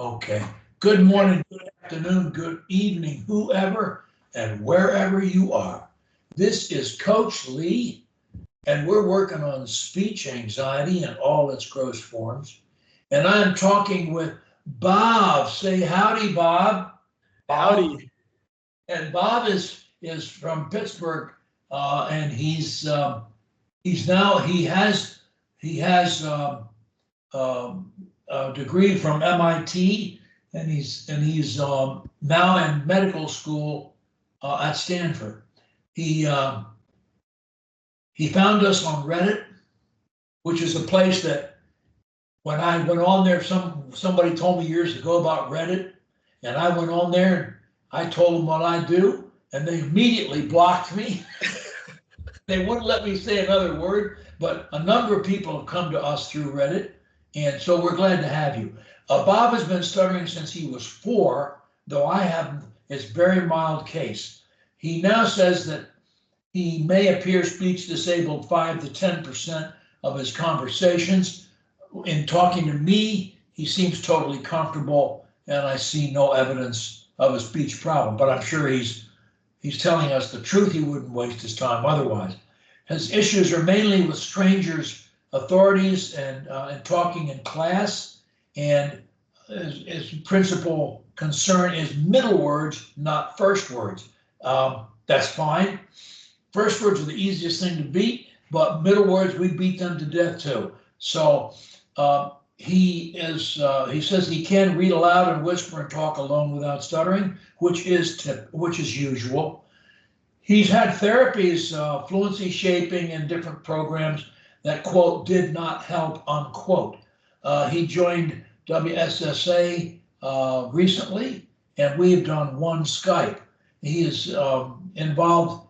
Okay. Good morning, good afternoon, good evening, whoever and wherever you are. This is Coach Lee, and we're working on speech anxiety in all its gross forms. And I'm talking with Bhav. Say howdy, Bhav. Howdy. And Bhav is from Pittsburgh, and he has a degree from MIT, and he's now in medical school at Stanford. He found us on Reddit, which is a place that when I went on there, somebody told me years ago about Reddit, and I went on there and I told them what I do, and they immediately blocked me. They wouldn't let me say another word, but a number of people have come to us through Reddit, and so we're glad to have you. Bhav has been stuttering since he was 4, though I have his very mild case. He now says that he may appear speech disabled 5 to 10% of his conversations. In talking to me, he seems totally comfortable, and I see no evidence of a speech problem, but I'm sure he's telling us the truth. He wouldn't waste his time otherwise. His issues are mainly with strangers, authorities, and talking in class, and his principal concern is middle words, not first words. That's fine. First words are the easiest thing to beat, but middle words, we beat them to death too. So he says he can read aloud and whisper and talk alone without stuttering, which is usual. He's had therapies, fluency shaping, and different programs that, quote, did not help, unquote. He joined WSSA recently, and we have done one Skype. He is involved.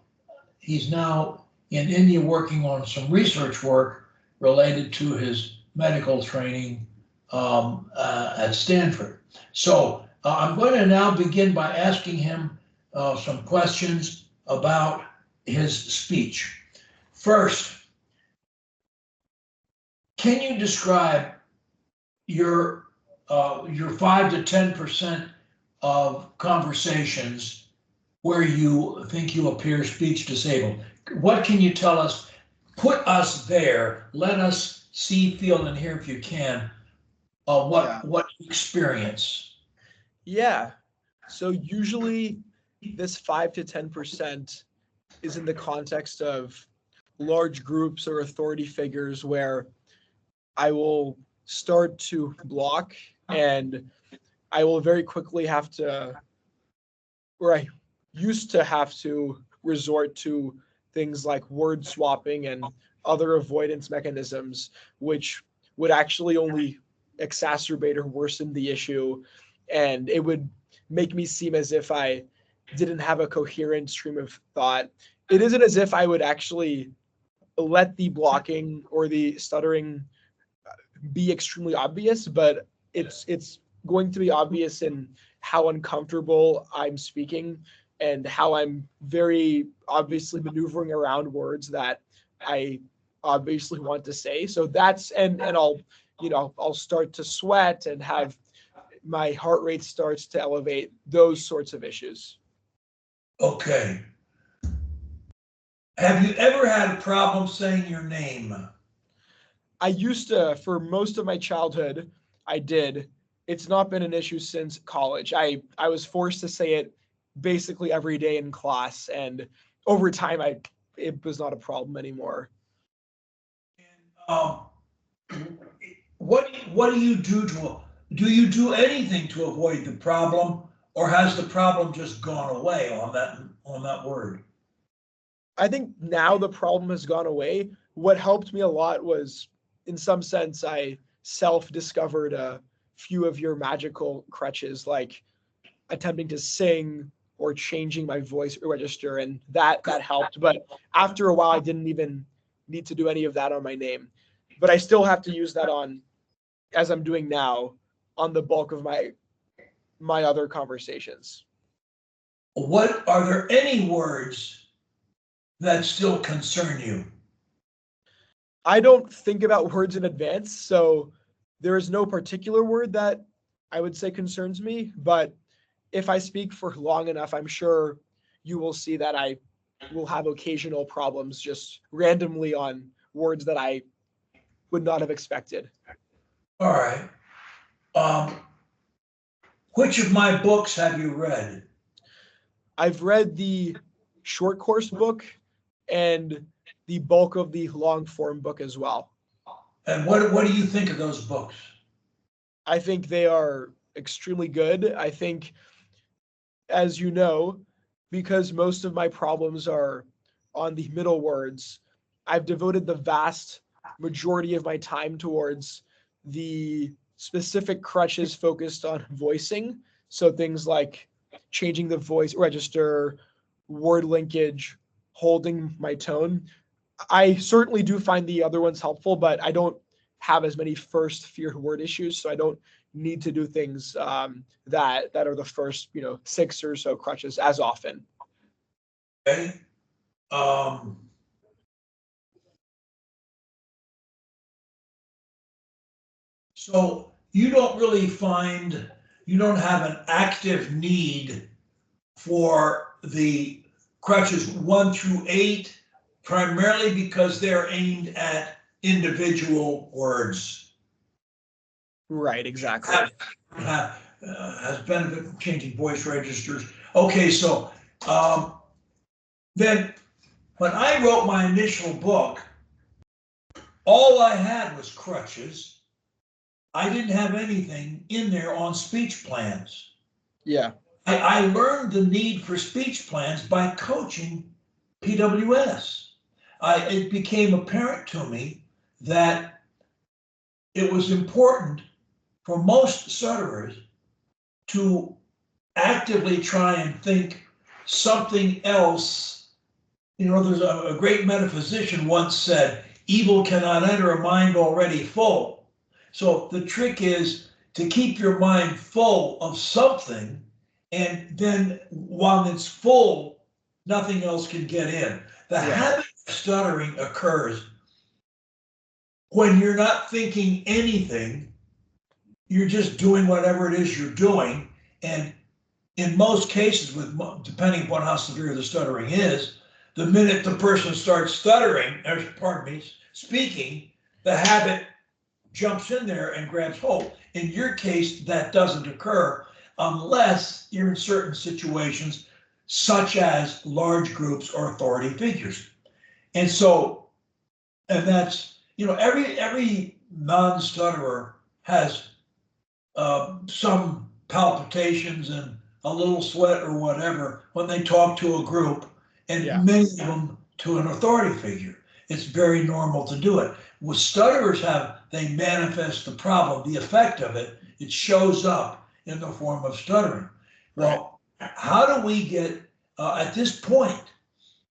He's now in India working on some research work related to his medical training at Stanford. So I'm going to now begin by asking him some questions about his speech. First, can you describe your 5 to 10% of conversations where you think you appear speech disabled? What can you tell us? Put us there. Let us see, feel, and hear, if you can, what you experience. Yeah. So usually this 5 to 10% is in the context of large groups or authority figures where I will start to block, and I will very quickly have to, or I used to have to resort to things like word swapping and other avoidance mechanisms, which would actually only exacerbate or worsen the issue. And it would make me seem as if I didn't have a coherent stream of thought. It isn't as if I would actually let the blocking or the stuttering be extremely obvious, but it's going to be obvious in how uncomfortable I'm speaking and how I'm very obviously maneuvering around words that I obviously want to say. So that's, and I'll start to sweat and have my heart rate starts to elevate, those sorts of issues. Okay. Have you ever had a problem saying your name? I used to, for most of my childhood, I did. It's not been an issue since college. I was forced to say it basically every day in class, and over time, it was not a problem anymore. And what do you do do you do anything to avoid the problem, or has the problem just gone away on that word? I think now the problem has gone away. What helped me a lot was, in some sense, I self-discovered a few of your magical crutches, like attempting to sing or changing my voice register, and that helped. But after a while, I didn't even need to do any of that on my name. But I still have to use that on, as I'm doing now, on the bulk of my other conversations. What are there any words that still concern you? I don't think about words in advance, so there is no particular word that I would say concerns me, but if I speak for long enough, I'm sure you will see that I will have occasional problems just randomly on words that I would not have expected. All right. Um, which of my books have you read? I've read the short course book and the bulk of the long form book as well. And what do you think of those books? I think they are extremely good. I think, as you know, because most of my problems are on the middle words, I've devoted the vast majority of my time towards the specific crutches focused on voicing. So things like changing the voice register, word linkage, holding my tone. I certainly do find the other ones helpful, but I don't have as many first feared word issues, so I don't need to do things that are the first 6 or so crutches as often. Okay. So you don't really find, you don't have an active need for the crutches 1 through 8, primarily because they're aimed at individual words. Right, exactly. Has benefit from changing voice registers. Okay, so then when I wrote my initial book, all I had was crutches. I didn't have anything in there on speech plans. Yeah. I learned the need for speech plans by coaching PWS. It became apparent to me that it was important for most stutterers to actively try and think something else. There's a great metaphysician once said, evil cannot enter a mind already full. So the trick is to keep your mind full of something, and then while it's full, nothing else can get in. The habit of stuttering occurs when you're not thinking anything, you're just doing whatever it is you're doing. And in most cases, depending upon how severe the stuttering is, the minute the person starts stuttering, speaking, the habit jumps in there and grabs hold. In your case, that doesn't occur unless you're in certain situations, such as large groups or authority figures. And that's, every non-stutterer has some palpitations and a little sweat or whatever when they talk to a group, and many of them to an authority figure. It's very normal to do it. What stutterers they manifest the problem, the effect of it, it shows up in the form of stuttering. Well, how do we get, at this point,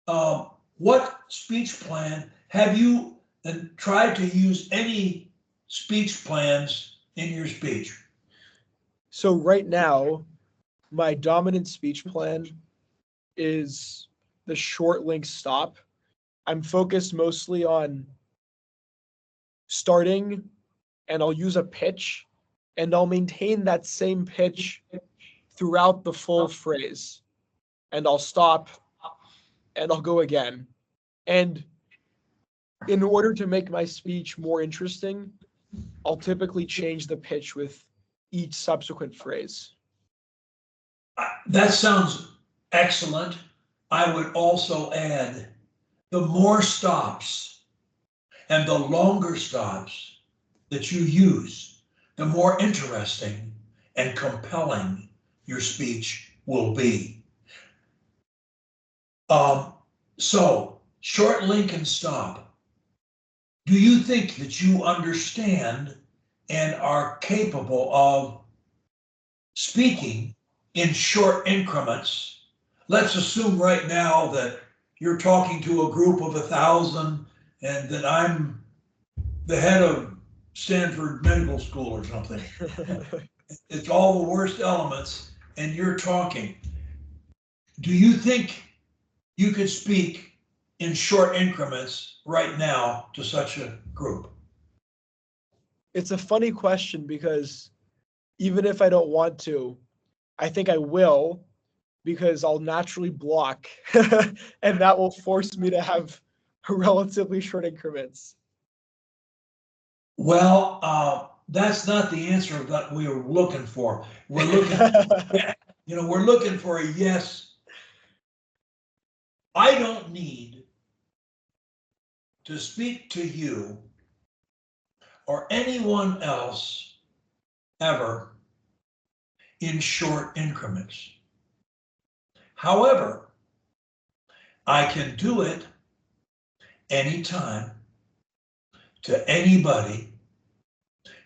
what speech plan have you tried to use any speech plans in your speech? So right now, my dominant speech plan is the short link stop. I'm focused mostly on starting, and I'll use a pitch, and I'll maintain that same pitch throughout the full phrase. And I'll stop, and I'll go again. And in order to make my speech more interesting, I'll typically change the pitch with each subsequent phrase. That sounds excellent. I would also add, the more stops and the longer stops that you use, the more interesting and compelling your speech will be. So, short link and stop. Do you think that you understand and are capable of speaking in short increments? Let's assume right now that you're talking to a group of 1,000 and that I'm the head of Stanford Medical School or something. It's all the worst elements and you're talking. Do you think you could speak in short increments right now to such a group? It's a funny question because even if I don't want to, I think I will, because I'll naturally block and that will force me to have relatively short increments. Well, that's not the answer that we were looking for. We're looking, we're looking for a yes. I don't need to speak to you or anyone else ever in short increments. However, I can do it anytime to anybody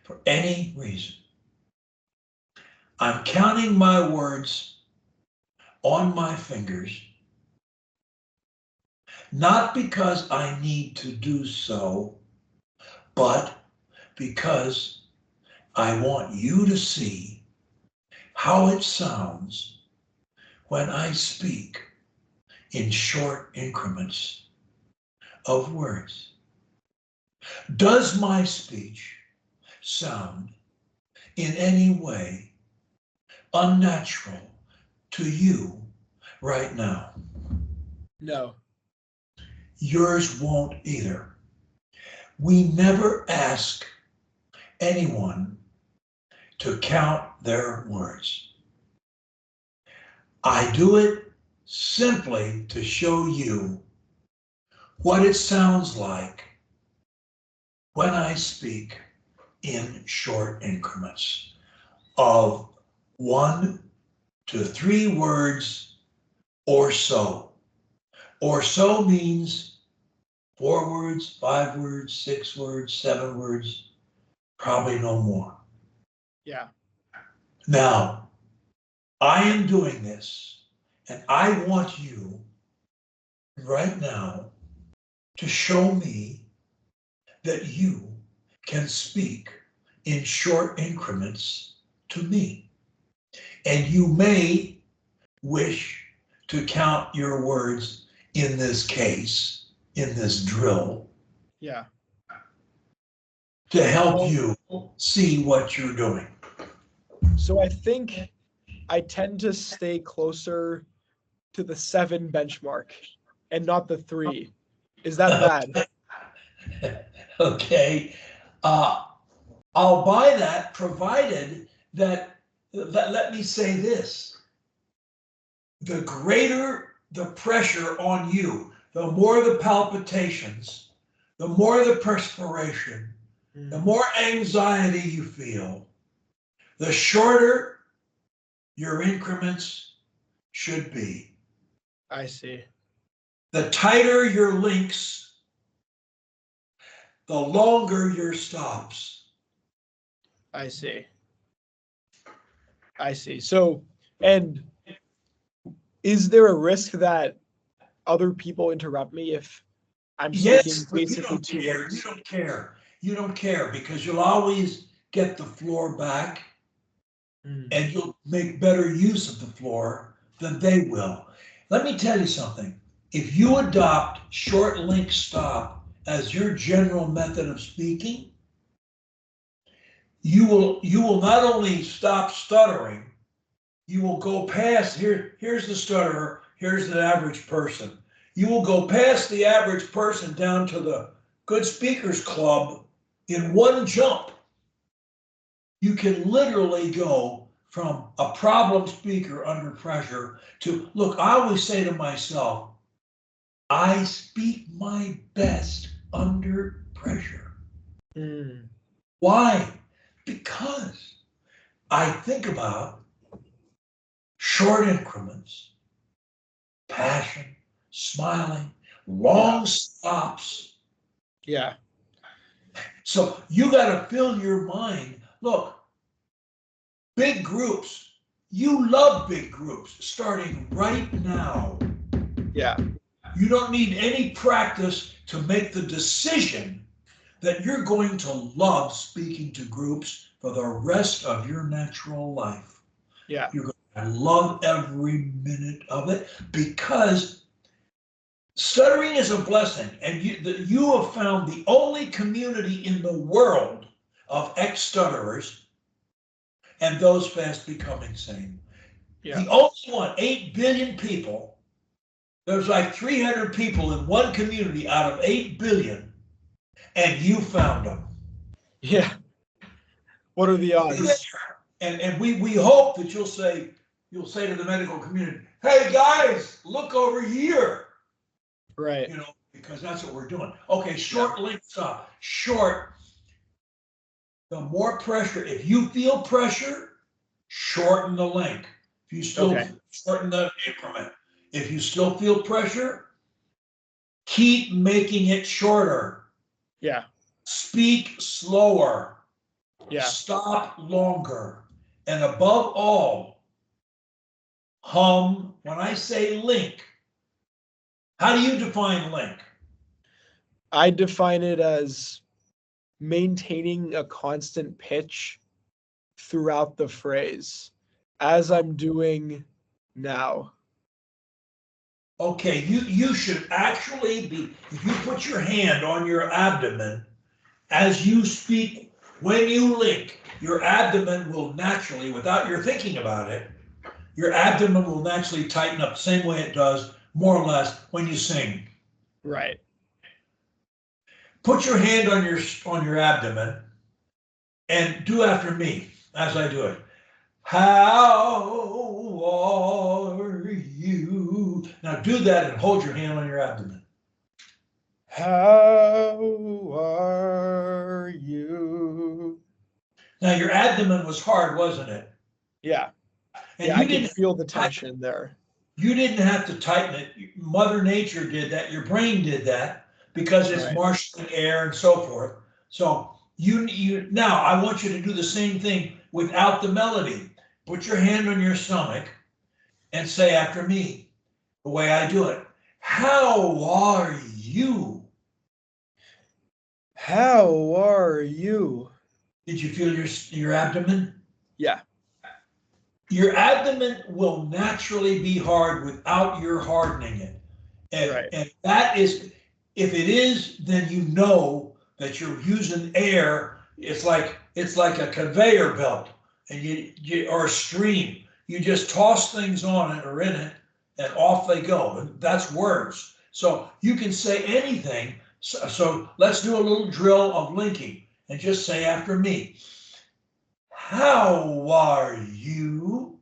for any reason. I'm counting my words on my fingers, not because I need to do so, but because I want you to see how it sounds when I speak in short increments of words. Does my speech sound in any way unnatural to you right now? No. Yours won't either. We never ask anyone to count their words. I do it simply to show you what it sounds like when I speak in short increments of 1 to 3 words or so. Or so means 4 words, 5 words, 6 words, 7 words, probably no more. Yeah. Now, I am doing this, and I want you right now to show me that you can speak in short increments to me. And you may wish to count your words in this case, in this drill. Yeah. To help you see what you're doing. So I think I tend to stay closer to the 7 benchmark and not the 3. Is that bad? Okay. I'll buy that, provided that, let me say this. The greater the pressure on you, the more the palpitations, the more the perspiration, the more anxiety you feel, the shorter your increments should be. I see. The tighter your links, the longer your stops. I see. I see. So, and is there a risk that other people interrupt me if I'm speaking Yes, but basically 2 words? You don't care. You don't care because you'll always get the floor back and you'll make better use of the floor than they will. Let me tell you something. If you adopt short link stop as your general method of speaking, you will not only stop stuttering, you will go past, here's the stutterer, here's the average person. You will go past the average person down to the Good Speakers Club in one jump. You can literally go from a problem speaker under pressure to, look, I always say to myself, I speak my best under pressure. Why? Because I think about short increments, passion, smiling, long stops. Yeah. So you got to fill your mind. Look, big groups, you love big groups starting right now. Yeah. You don't need any practice to make the decision that you're going to love speaking to groups for the rest of your natural life. Yeah. You're going to love every minute of it because stuttering is a blessing, and you have found the only community in the world of ex-stutterers and those fast become insane. Yeah. The only one, 8 billion people, there's like 300 people in one community out of 8 billion, and you found them. Yeah. What are the odds? And we hope that you'll say to the medical community, hey guys, look over here. Right. You know, because that's what we're doing. Okay, short links up. Short. The more pressure, if you feel pressure, shorten the link. If you still shorten the increment. If you still feel pressure, keep making it shorter. Yeah. Speak slower. Yeah. Stop longer. And above all, hum. When I say link, how do you define link? I define it as maintaining a constant pitch throughout the phrase, as I'm doing now. Okay, you should actually be, if you put your hand on your abdomen as you speak, when you link, your abdomen will naturally, without your thinking about it, your abdomen will naturally tighten up the same way it does, more or less, when you sing. Right. Put your hand on your abdomen and do after me as I do it. How are you? Now do that and hold your hand on your abdomen. How are you? Now your abdomen was hard, wasn't it? Yeah. And yeah, you I can didn't feel the tension there. You didn't have to tighten it. Mother Nature did that. Your brain did that because it's marshalling air and so forth. So you now I want you to do the same thing without the melody. Put your hand on your stomach and say after me, the way I do it. How are you? How are you? Did you feel your abdomen? Yeah. Your abdomen will naturally be hard without your hardening it. And that is, if it is, then you know that you're using air. It's like a conveyor belt, and you or a stream. You just toss things on it or in it, and off they go. And that's words. So you can say anything. So let's do a little drill of linking, and just say after me. How are you?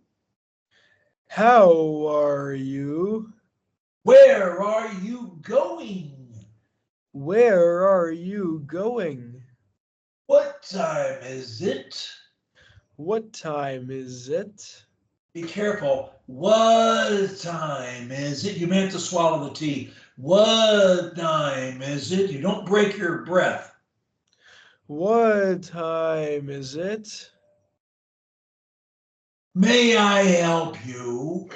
How are you? Where are you going? Where are you going? What time is it? What time is it? Be careful. What time is it? You may have to swallow the T. What time is it? You don't break your breath. What time is it? May I help you?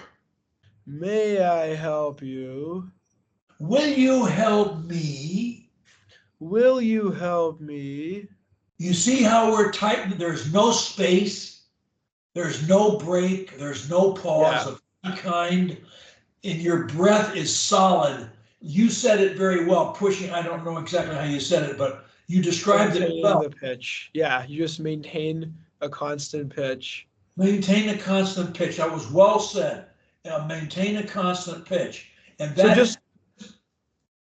May I help you? Will you help me? Will you help me? You see how we're tightened? There's no space. There's no break. There's no pause of any kind. And your breath is solid. You said it very well, pushing. I don't know exactly how you said it, but you described it well. The pitch. Yeah, you just maintain a constant pitch. Maintain a constant pitch. That was well said. Maintain a constant pitch. And that, so just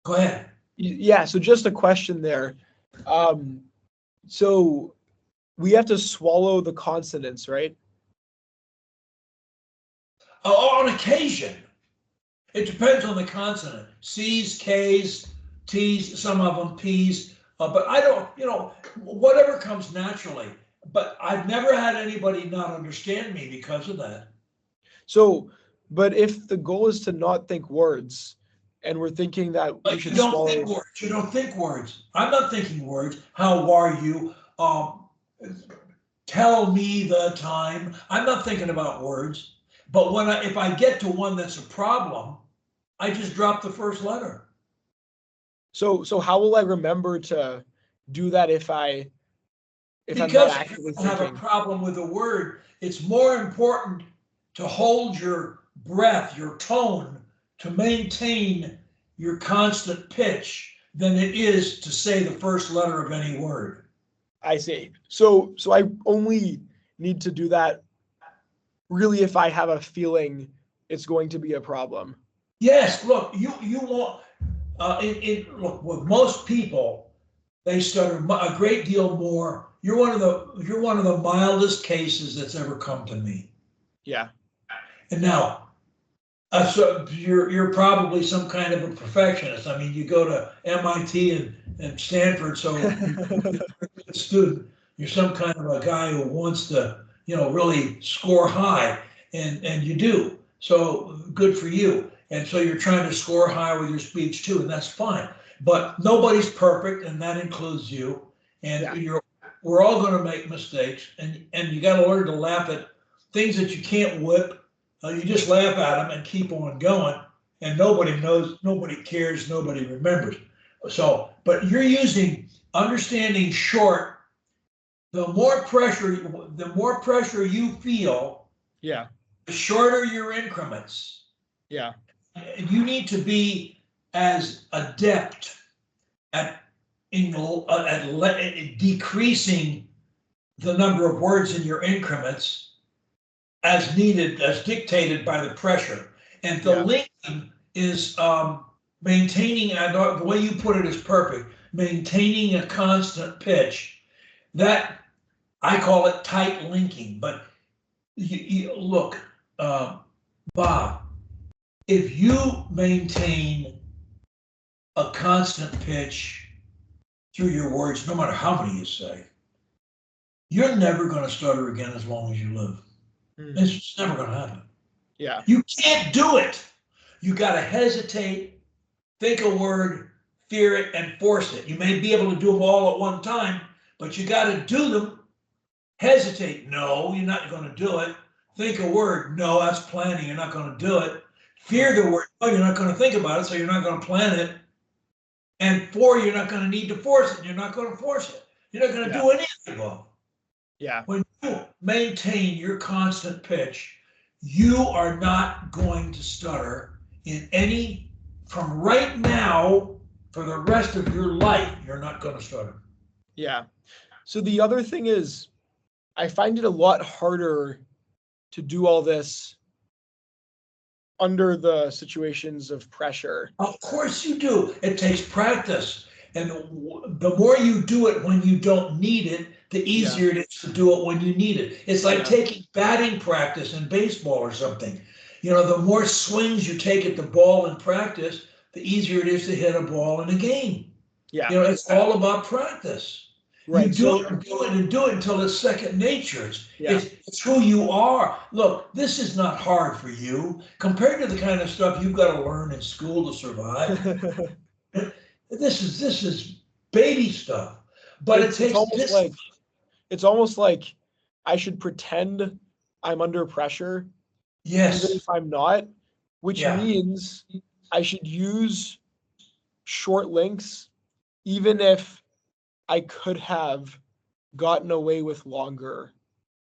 go ahead. Yeah, so just a question there. So we have to swallow the consonants, right? On occasion. It depends on the consonant. C's, K's, T's, some of them P's. But I don't, whatever comes naturally. But I've never had anybody not understand me because of that. So, but if the goal is to not think words, and we're thinking that we should swallow. Think words. You don't think words. I'm not thinking words. How are you? Tell me the time. I'm not thinking about words. But if I get to one that's a problem, I just drop the first letter. So how will I remember to do that if I'm not actually thinking? Have a problem with a word, it's more important to hold your breath, your tone, to maintain your constant pitch than it is to say the first letter of any word. I see. So I only need to do that really if I have a feeling it's going to be a problem? Yes, look, you want look, with most people, they stutter a great deal more. You're one of the mildest cases that's ever come to me. Yeah. And now, so you're probably some kind of a perfectionist. I mean, you go to MIT and Stanford, so you're a student. You're some kind of a guy who wants to, really score high, and you do. So good for you. And so you're trying to score high with your speech too, and that's fine. But nobody's perfect, and that includes you. And we're all going to make mistakes, and you got to learn to laugh at things that you can't whip. You just laugh at them and keep on going, and nobody knows, nobody cares, nobody remembers. So, but you're using understanding short. The more pressure you feel, Yeah. the shorter your increments. Yeah. And you need to be as adept at decreasing the number of words in your increments as needed, as dictated by the pressure. And the linking is maintaining, the way you put it is perfect, maintaining a constant pitch. That, I call it tight linking. But look, Bob, if you maintain a constant pitch through your words, no matter how many you say, you're never going to stutter again as long as you live. It's just never going to happen. Yeah. You can't do it. You got to hesitate, think a word, fear it, and force it. You may be able to do them all at one time, but you got to do them. Hesitate. No, you're not going to do it. Think a word. No, that's planning. You're not going to do it. Fear the word. No, you're not going to think about it, so you're not going to plan it. And you're not going to need to force it. You're not going to force it. You're not going to do any of the above. Yeah. When you maintain your constant pitch, you are not going to stutter from right now for the rest of your life. You're not going to stutter. Yeah. So the other thing is, I find it a lot harder to do all this under the situations of pressure. Of course you do. It takes practice. And the more you do it when you don't need it, the easier it is to do it when you need it. It's like taking batting practice in baseball or something. The more swings you take at the ball in practice, the easier it is to hit a ball in a game. Yeah. It's all about practice. Right. You do it until it's second nature. It's who you are. Look, this is not hard for you compared to the kind of stuff you've got to learn in school to survive. This is baby stuff, but it takes it's almost like I should pretend I'm under pressure, even if I'm not, which means I should use short links, even if I could have gotten away with longer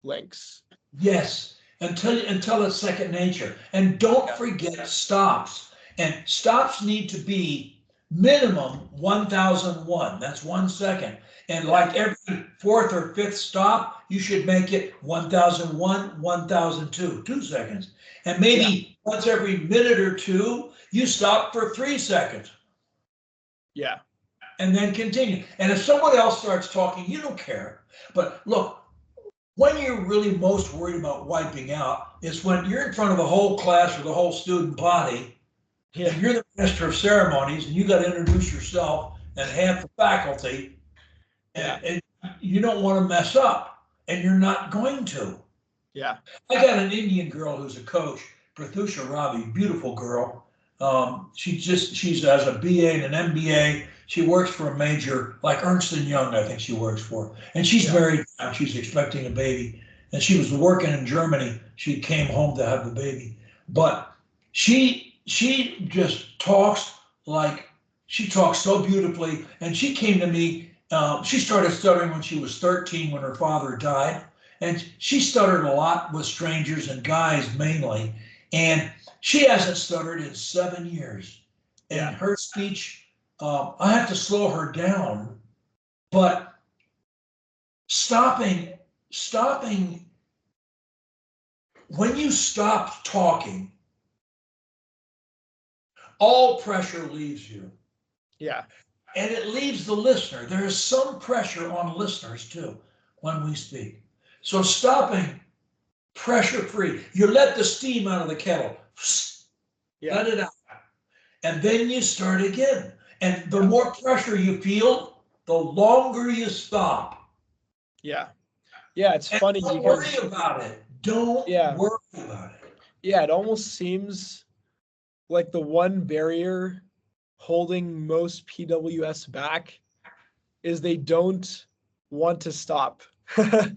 links. Yes, until it's second nature. And don't forget stops. And stops need to be minimum 1001. That's 1 second. And like every fourth or fifth stop, you should make it 1001, 1002, 2 seconds. And maybe once every minute or two, you stop for 3 seconds. Yeah. And then continue. And if someone else starts talking, you don't care. But look, when you're really most worried about wiping out is when you're in front of the whole class or the whole student body, and you're the master of ceremonies, and you got to introduce yourself and half the faculty, and you don't want to mess up, and you're not going to. Yeah. I got an Indian girl who's a coach, Prathusha Ravi, beautiful girl. She's has a BA and an MBA. She works for a major like Ernst & Young, I think she works for. And she's married now. She's expecting a baby. And she was working in Germany. She came home to have the baby. But she just talks so beautifully. And she came to me. She started stuttering when she was 13 when her father died. And she stuttered a lot with strangers and guys mainly. And she hasn't stuttered in 7 years. And her speech, I have to slow her down. But stopping when you stop talking, all pressure leaves you. Yeah. And it leaves the listener. There is some pressure on listeners too when we speak. So stopping, pressure-free. You let the steam out of the kettle. Yeah. Let it out. And then you start again. And the more pressure you feel, the longer you stop. Yeah. Yeah, it's And funny don't because worry about it. Don't worry about it. Yeah, it almost seems like the one barrier holding most PWS back is they don't want to stop. Well,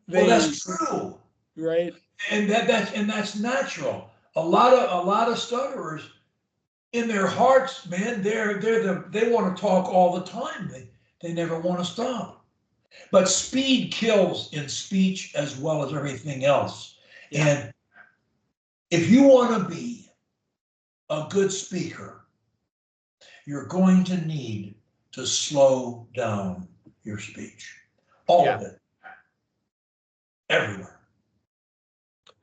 that's true. Right. And that's natural. A lot of stutterers in their hearts, man, they want to talk all the time. They never want to stop. But speed kills in speech as well as everything else. Yeah. And if you want to be a good speaker, you're going to need to slow down your speech. All of it. Everywhere.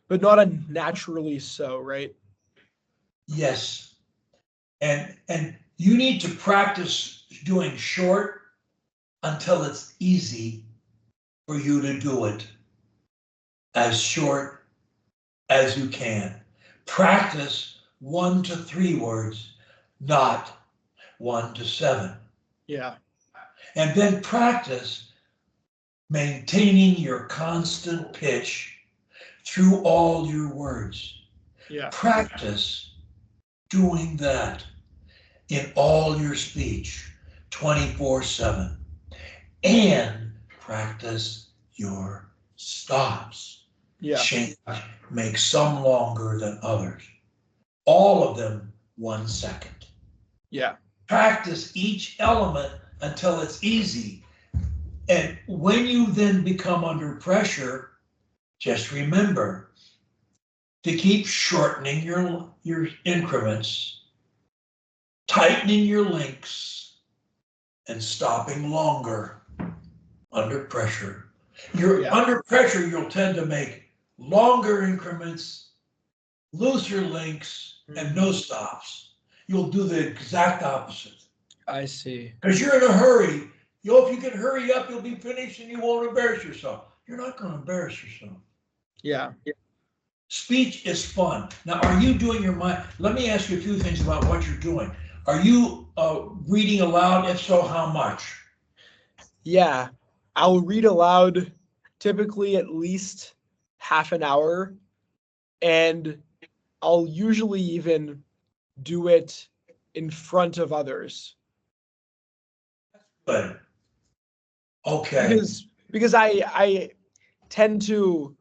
But not unnaturally so, right? Yes. And you need to practice doing short until it's easy for you to do it as short as you can. Practice 1 to 3 words, not 1 to 7. Yeah. And then practice maintaining your constant pitch through all your words. Yeah. Practice doing that in all your speech 24/7. And practice your stops. Yeah. Change, make some longer than others. All of them 1 second. Yeah. Practice each element until it's easy. And when you then become under pressure, just remember to keep shortening your increments, tightening your links, and stopping longer under pressure. Under pressure, you'll tend to make longer increments, looser links, and no stops. You'll do the exact opposite. I see. Because you're in a hurry. If you can hurry up, you'll be finished and you won't embarrass yourself. You're not going to embarrass yourself. Yeah. Speech is fun. Now, are you doing your mind? Let me ask you a few things about what you're doing. Are you reading aloud? If so, how much? Yeah. I'll read aloud typically at least half an hour, and I'll usually even do it in front of others. Good. Okay. Because I tend to,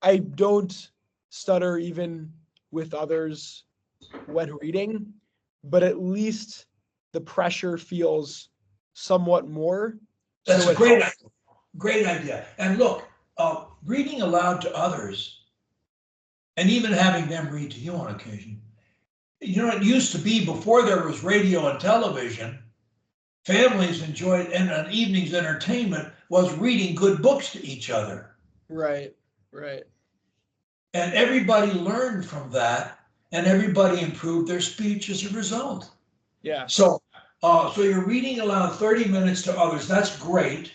I don't stutter even with others when reading, but at least the pressure feels somewhat more. That's a great idea. And look, reading aloud to others and even having them read to you on occasion, it used to be before there was radio and television, families enjoyed, and an evening's entertainment was reading good books to each other. Right. And everybody learned from that, and everybody improved their speech as a result. Yeah. So you're reading aloud 30 minutes to others. That's great.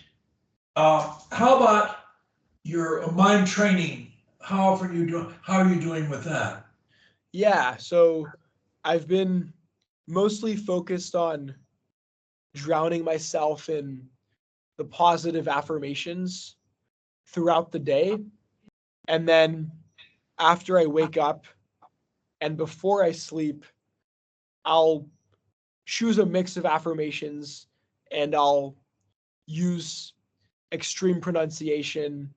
How about your mind training? How are you doing with that? Yeah. So I've been mostly focused on drowning myself in the positive affirmations throughout the day. And then after I wake up and before I sleep, I'll choose a mix of affirmations and I'll use extreme pronunciation,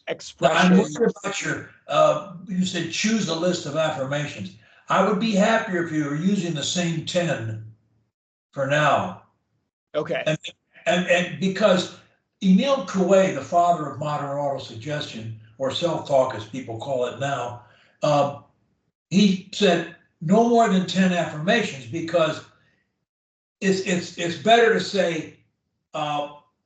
expression. Now, I'm worried about you said choose a list of affirmations. I would be happier if you were using the same 10 for now. Okay. And because Emil Coué, the father of modern autosuggestion, or self-talk as people call it now, he said no more than 10 affirmations because it's better to say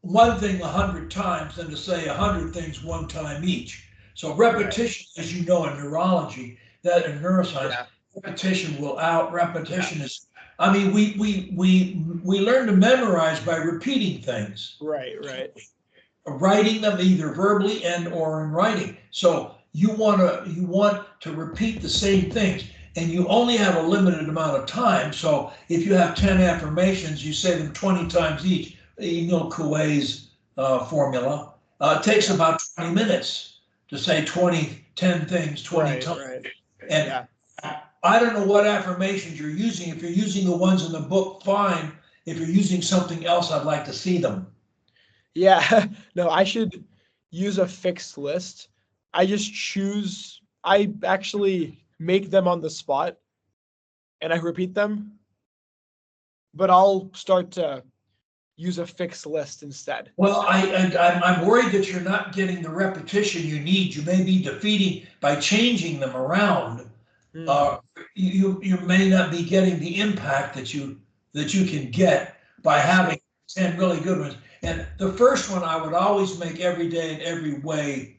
one thing 100 times than to say 100 things one time each. So repetition, as you know, in neurology, that in neuroscience, Yeah. repetition will out. Repetition is, I mean, we learn to memorize by repeating things, Right, right. writing them either verbally and or in writing. So you want to repeat the same things, and you only have a limited amount of time. So if you have 10 affirmations, you say them 20 times each. You know Coué's formula. It takes about 20 minutes to say 10 things 20 Right, times. right. And Yeah. I don't know what affirmations you're using. If you're using the ones in the book, fine. If you're using something else, I'd like to see them. Yeah. No, I should use a fixed list. I actually make them on the spot and I repeat them, but I'll start to use a fixed list instead. Well, I'm worried that you're not getting the repetition you need. You may be defeating by changing them around. Mm, You may not be getting the impact that you can get by having 10 really good ones. And the first one I would always make every day in every way.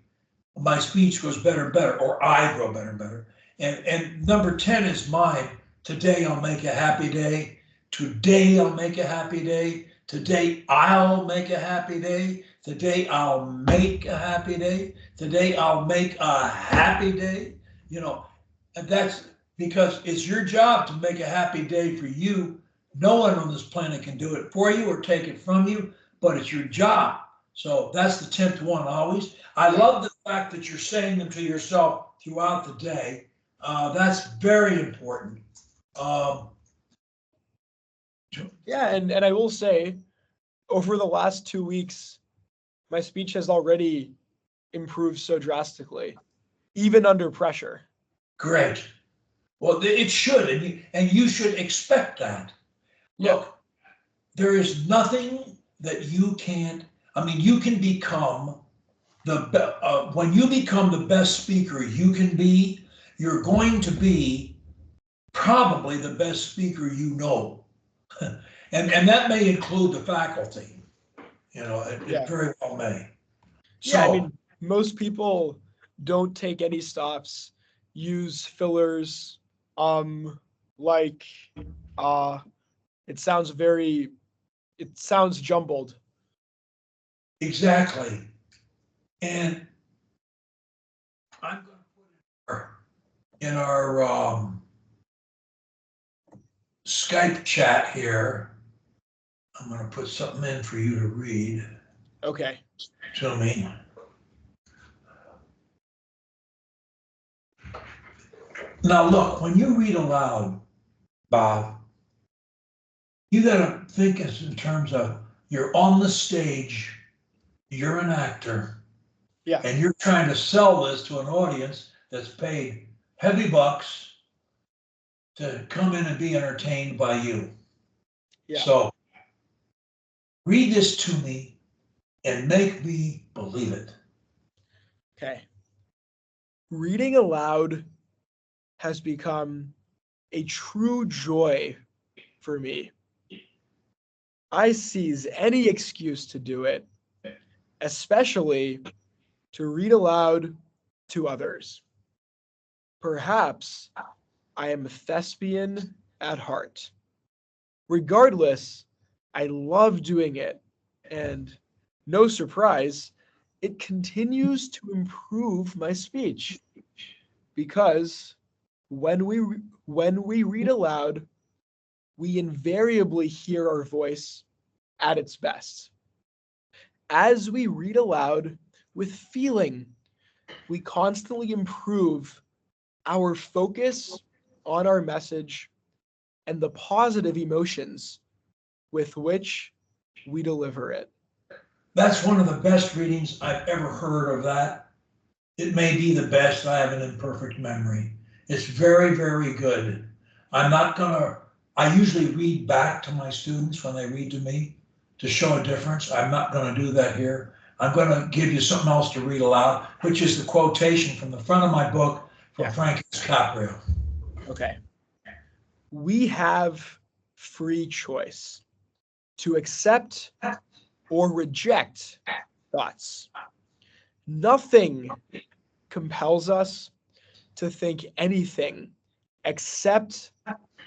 My speech goes better and better, or I grow better and better. And number 10 is mine. Today I'll make a happy day. Today I'll make a happy day. Today I'll make a happy day. Today I'll make a happy day. Today I'll make a happy day. You know, and that's because it's your job to make a happy day for you. No one on this planet can do it for you or take it from you, but it's your job. So that's the 10th one always. I love the fact that you're saying them to yourself throughout the day. That's very important. Um, yeah, and I will say, over the last 2 weeks, my speech has already improved so drastically, even under pressure. Great. Well, it should, and you should expect that. Yeah. Look, there is nothing that you can't. I mean, you can become when you become the best speaker you can be. You're going to be probably the best speaker you know, and that may include the faculty. You know, it Yeah. very well may. Yeah, I So mean, most people don't take any stops, use fillers, like uh it sounds jumbled. exactly, and I'm going to put in our Skype chat here. I'm going to put something in for you to read Okay. to me. Now, look, when you read aloud, Bob, you got to think as in terms of you're on the stage, you're an actor, Yeah. and you're trying to sell this to an audience that's paid heavy bucks to come in and be entertained by you. Yeah. So read this to me and make me believe it. Okay. Reading aloud has become a true joy for me. I seize any excuse to do it, especially to read aloud to others. Perhaps I am a thespian at heart. Regardless, I love doing it, and no surprise, it continues to improve my speech because when we read aloud, we invariably hear our voice at its best. As we read aloud with feeling, we constantly improve our focus on our message and the positive emotions with which we deliver it. That's one of the best readings I've ever heard of that. It may be the best. I have an imperfect memory. It's very, very good. I usually read back to my students when they read to me to show a difference. I'm not going to do that here. I'm going to give you something else to read aloud, which is the quotation from the front of my book from Francis Caprio. Okay. We have free choice to accept or reject thoughts. Nothing compels us to think anything except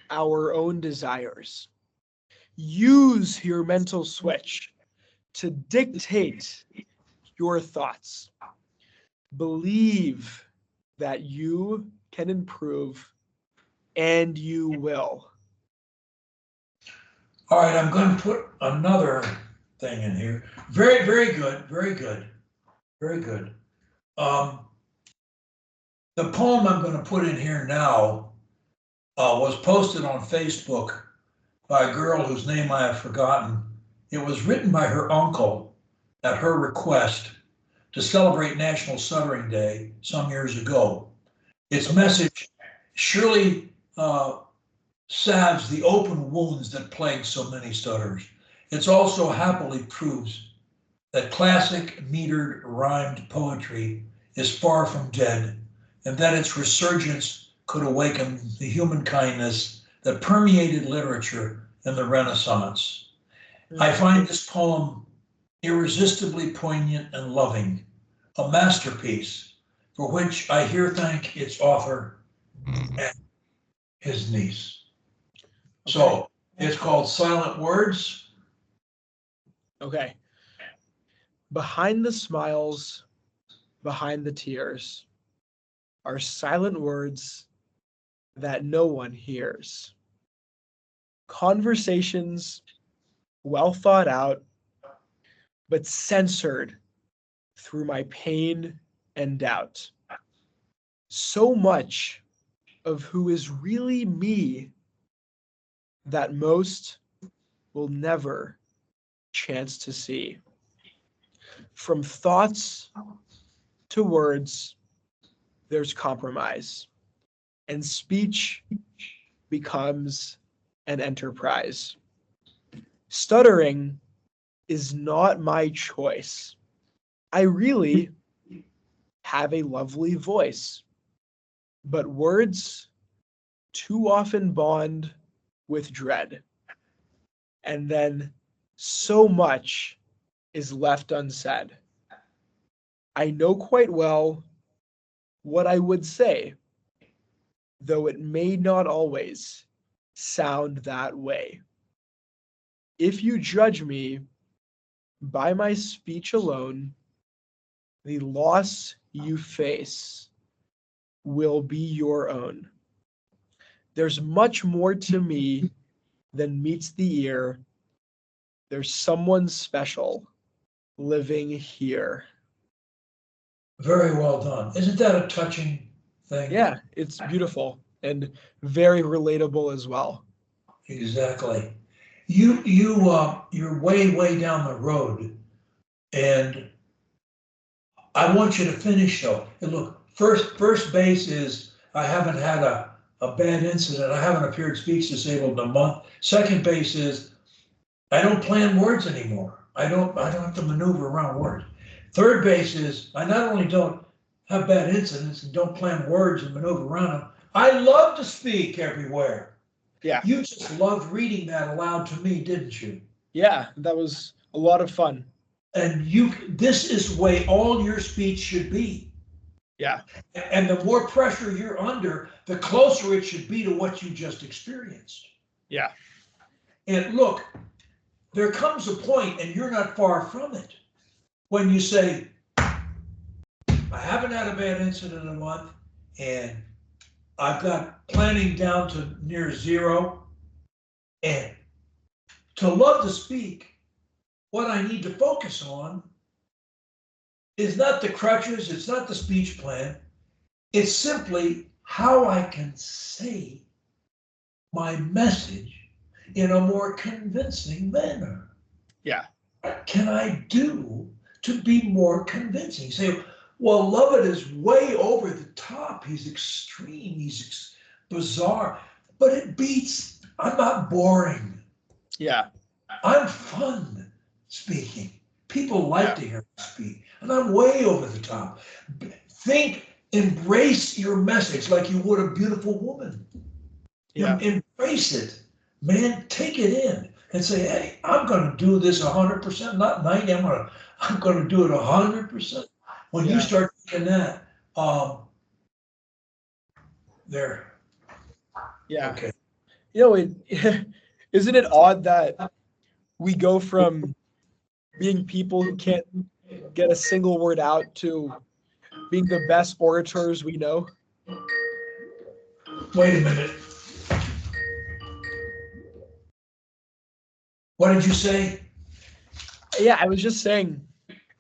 our own desires. Use your mental switch to dictate your thoughts. Believe that you can improve, and you will. All right, I'm going to put another thing in here. Very, very good, very good, very good. The poem I'm going to put in here now was posted on Facebook by a girl whose name I have forgotten. It was written by her uncle at her request to celebrate National Stuttering Day some years ago. Its message surely salves the open wounds that plague so many stutterers. It also happily proves that classic metered rhymed poetry is far from dead, and that its resurgence could awaken the human kindness that permeated literature in the Renaissance. I find this poem irresistibly poignant and loving, a masterpiece for which I here thank its author and his niece. Okay. So it's called Silent Words. Okay. Behind the smiles, behind the tears, are silent words that no one hears. Conversations well thought out, but censored through my pain and doubt. So much of who is really me that most will never chance to see. From thoughts to words, there's compromise, and speech becomes an enterprise. Stuttering is not my choice. I really have a lovely voice, but words too often bond with dread. And then so much is left unsaid. I know quite well what I would say, though it may not always sound that way. If you judge me by my speech alone, the loss you face will be your own. There's much more to me than meets the ear. There's someone special living here. Very well done. Isn't that a touching thing? Yeah, it's beautiful and very relatable as well. Exactly. You're way down the road, and I want you to finish though. And look, first base is I haven't had a bad incident. I haven't appeared speech disabled in a month. Second base is I don't plan words anymore. I don't have to maneuver around words. Third base is I not only don't have bad incidents and don't plan words and maneuver around them, I love to speak everywhere. Yeah. You just loved reading that aloud to me, didn't you? Yeah, that was a lot of fun. And this is the way all your speech should be. Yeah. And the more pressure you're under, the closer it should be to what you just experienced. Yeah. And look, there comes a point, and you're not far from it, when you say, I haven't had a bad incident in a month, and I've got planning down to near zero. And to love to speak, what I need to focus on is not the crutches, it's not the speech plan. It's simply how I can say my message in a more convincing manner. Yeah. What can I do to be more convincing? You say, well, Lovett is way over the top. He's extreme. He's bizarre. But it beats. I'm not boring. Yeah. I'm fun speaking. People like to hear me speak. And I'm way over the top. Embrace your message like you would a beautiful woman. Yeah. Embrace it. Man, take it in and say, hey, I'm going to do this 100%, not 90. I'm going to do it 100%. When you start thinking that, There. Yeah. Okay. You know, isn't it odd that we go from being people who can't get a single word out to being the best orators we know? Wait a minute. What did you say? Yeah, I was just saying,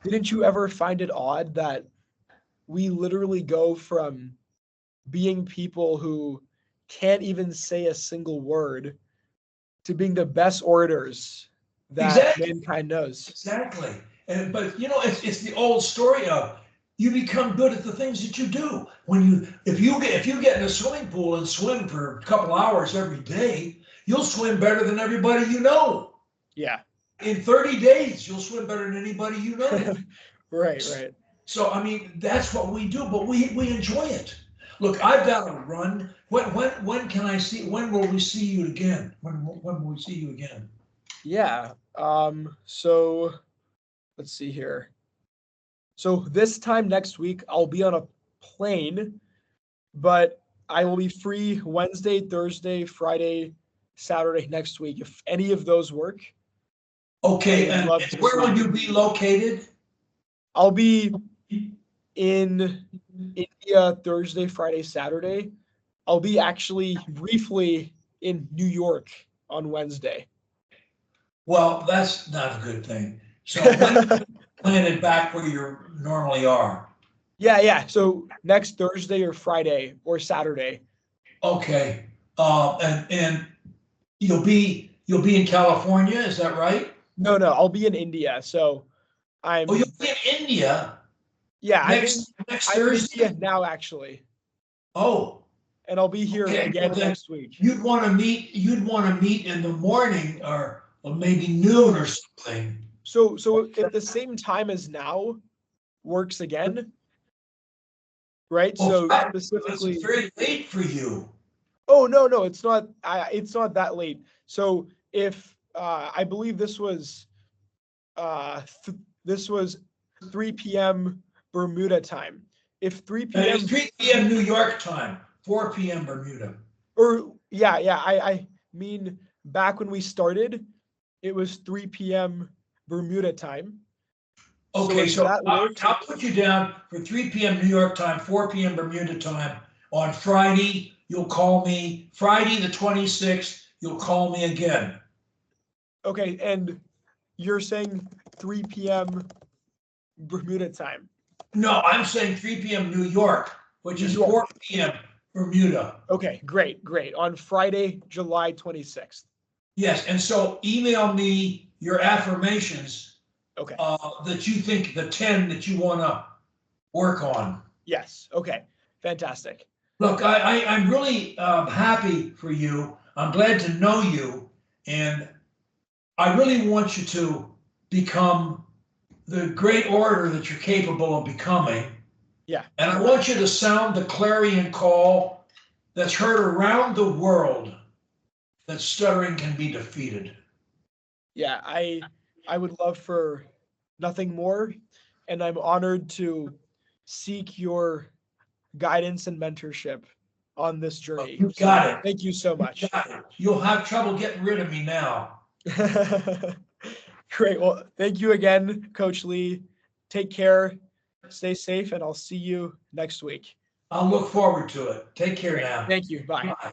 didn't you ever find it odd that we literally go from being people who can't even say a single word to being the best orators that Exactly. mankind knows? Exactly. But it's the old story of you become good at the things that you do. If you get in a swimming pool and swim for a couple hours every day, you'll swim better than everybody you know. Yeah. In 30 days, you'll swim better than anybody you know. Right. So I mean, that's what we do, but we enjoy it. Look, I've got to run. When can I see? When will we see you again? When will we see you again? Yeah. So let's see here. So this time next week, I'll be on a plane, but I will be free Wednesday, Thursday, Friday, Saturday next week. If any of those work, Okay, I would and love to where see will you. you be located? I'll be in India Thursday, Friday, Saturday. I'll be actually briefly in New York on Wednesday. Well, that's not a good thing. So when planted back where you normally are? Yeah. So next Thursday or Friday or Saturday. Okay, and you'll be in California, is that right? No, I'll be in India. So Oh, you'll I'm be in India yeah, next I'm in Thursday. India now actually. Oh, And I'll be here okay. again Well, then next week. you'd want to meet. You'd want to meet in the morning or maybe noon or something. So at the same time as now works again, right? Well, So that's specifically, very late for you. oh no, it's not. It's not that late. So if I believe this was this was 3 p.m. Bermuda time. If 3 And it's p.m. 3 p.m. New York time, 4 p.m. Bermuda. or yeah, I mean back when we started, it was 3 p.m. Bermuda time. Okay, if so that works, I'll put you down for 3 p.m. New York time, 4 p.m. Bermuda time. On Friday, you'll call me. Friday the 26th, you'll call me again. okay, and you're saying 3 p.m. Bermuda time. No, I'm saying 3 p.m. New York, which New is York. 4 p.m. Bermuda. Okay, great. On Friday, July 26th. Yes, and so email me your affirmations Okay. that you think, the 10 that you want to work on. Yes. Okay. Fantastic. Look, I'm really happy for you. I'm glad to know you. And I really want you to become the great orator that you're capable of becoming. Yeah. And I want you to sound the clarion call that's heard around the world that stuttering can be defeated. Yeah. I would love for nothing more. And I'm honored to seek your guidance and mentorship on this journey. You So got it. thank you so much. You got it. You'll have trouble getting rid of me now. Great. Well, thank you again, Coach Lee. Take care, stay safe, and I'll see you next week. I'll look forward to it. Take care Great. now. Thank you. Bye. Bye.